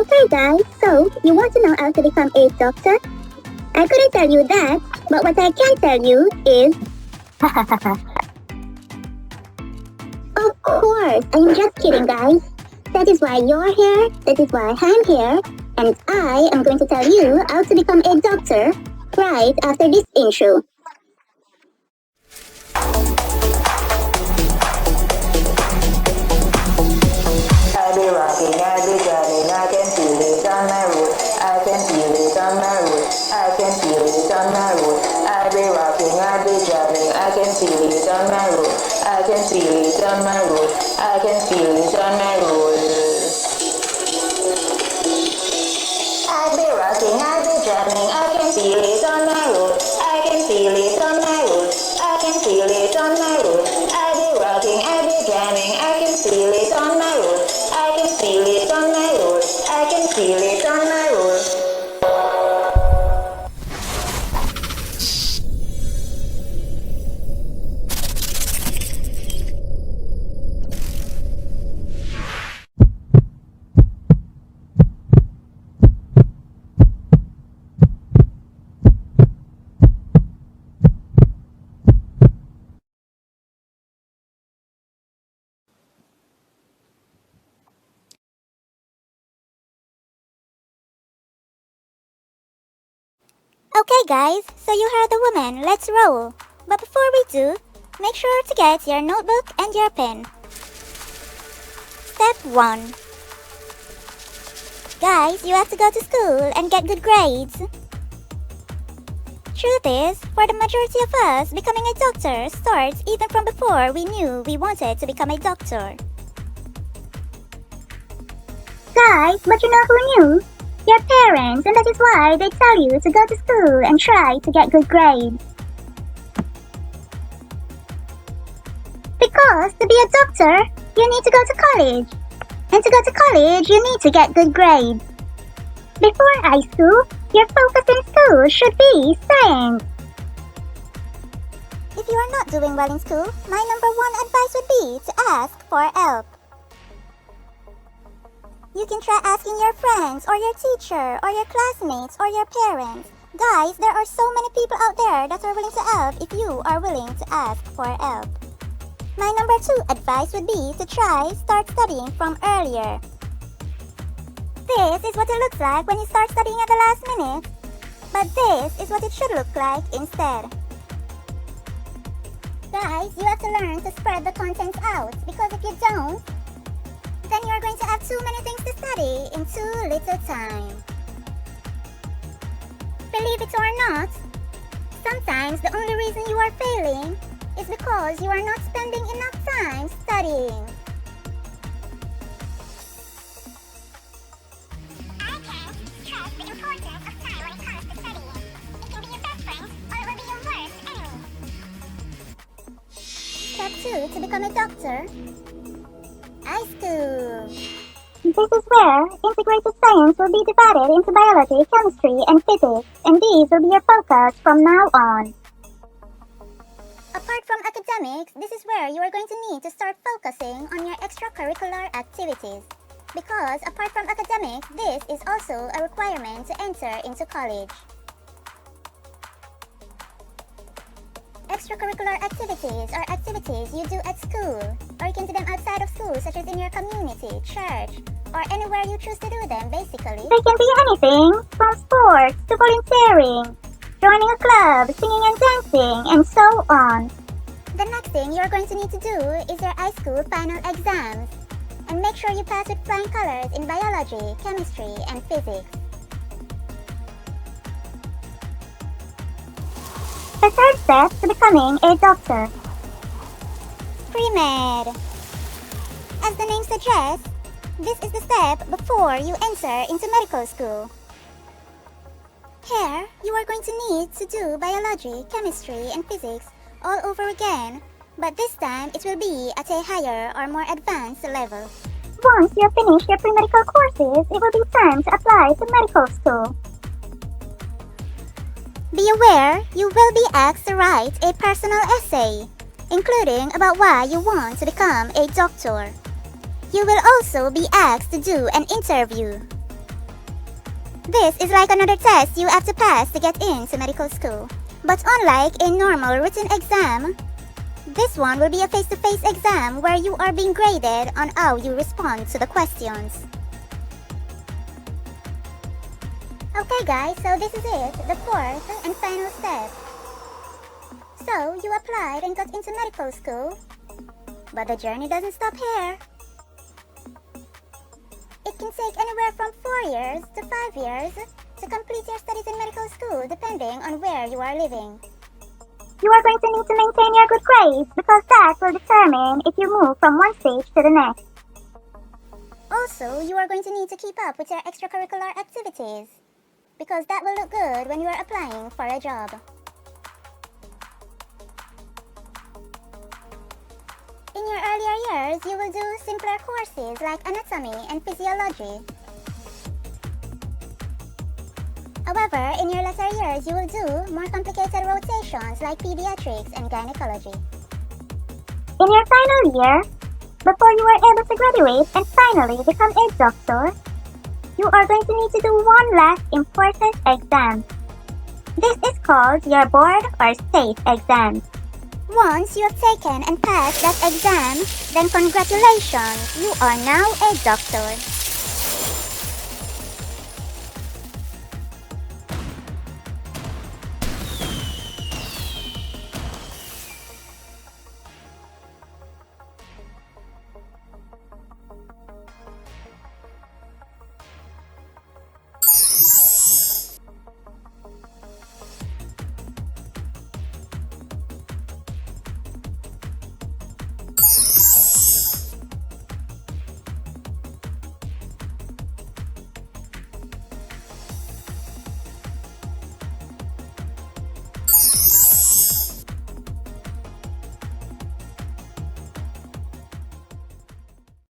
Okay guys, so you want to know how to become a doctor? I couldn't tell you that, but what I can tell you is... Of course, I am just kidding guys. That is why you're here, that is why I'm here, and I am going to tell you how to become a doctor right after this intro. I be rocking, I be driving, I can feel it on my road. I can feel it on my road. I can feel it on my road. I be rocking, I be driving, I can feel it on my road. I can feel it on my road. I can feel it on my road. I be rocking, I be driving, I can feel it on my road. I can feel it on my road. I can feel it on my road. I be rocking, I be driving, I can feel it on my road. I can feel it on my road. I can feel it on my road. Okay guys, so you heard the woman, let's roll. But before we do, make sure to get your notebook and your pen. Step 1. Guys, you have to go to school and get good grades. Truth is, for the majority of us, becoming a doctor starts even from before we knew we wanted to become a doctor. Guys, but you know who knew? Your parents, and that is why they tell you to go to school and try to get good grades. Because to be a doctor, you need to go to college. And to go to college, you need to get good grades. Before high school, your focus in school should be science. If you are not doing well in school, my number one advice would be to ask for help. You can try asking your friends or your teacher or your classmates or your parents. Guys, there are so many people out there that are willing to help if you are willing to ask for help. My number 2 advice would be to start studying from earlier. This is what it looks like when you start studying at the last minute. But this is what it should look like instead. Guys, you have to learn to spread the contents out, because if you don't, then you are going to have too many things to study in too little time. Believe it or not, sometimes the only reason you are failing is because you are not spending enough time studying. I can't stress the importance of time when it comes to studying. It can be your best friend or it will be your worst enemy. Step 2 to become a doctor. High school. This is where integrated science will be divided into biology, chemistry, and physics, and these will be your focus from now on. Apart from academics, this is where you are going to need to start focusing on your extracurricular activities. Because apart from academics, this is also a requirement to enter into college. Extracurricular activities are activities you do at school, or you can do them outside of school, such as in your community, church, or anywhere you choose to do them, basically. They can be anything from sports to volunteering, joining a club, singing and dancing, and so on. The next thing you're going to need to do is your high school final exams. And make sure you pass with flying colors in biology, chemistry, and physics. The third step to becoming a doctor. Pre-med. As the name suggests, this is the step before you enter into medical school. Here, you are going to need to do biology, chemistry, and physics all over again, but this time it will be at a higher or more advanced level. Once you have finished your pre-medical courses, it will be time to apply to medical school. Be aware, you will be asked to write a personal essay, including about why you want to become a doctor. You will also be asked to do an interview. This is like another test you have to pass to get into medical school. But unlike a normal written exam, this one will be a face-to-face exam where you are being graded on how you respond to the questions. Okay guys, so this is it, the fourth and final step. So you applied and got into medical school, but the journey doesn't stop here. It can take anywhere from 4 years to 5 years to complete your studies in medical school depending on where you are living. You are going to need to maintain your good grades because that will determine if you move from one stage to the next. Also, you are going to need to keep up with your extracurricular activities because that will look good when you are applying for a job. In your earlier years, you will do simpler courses like anatomy and physiology. However, in your later years, you will do more complicated rotations like pediatrics and gynecology. In your final year, before you are able to graduate and finally become a doctor, you are going to need to do one last important exam. This is called your board or state exam. Once you have taken and passed that exam, then congratulations, you are now a doctor.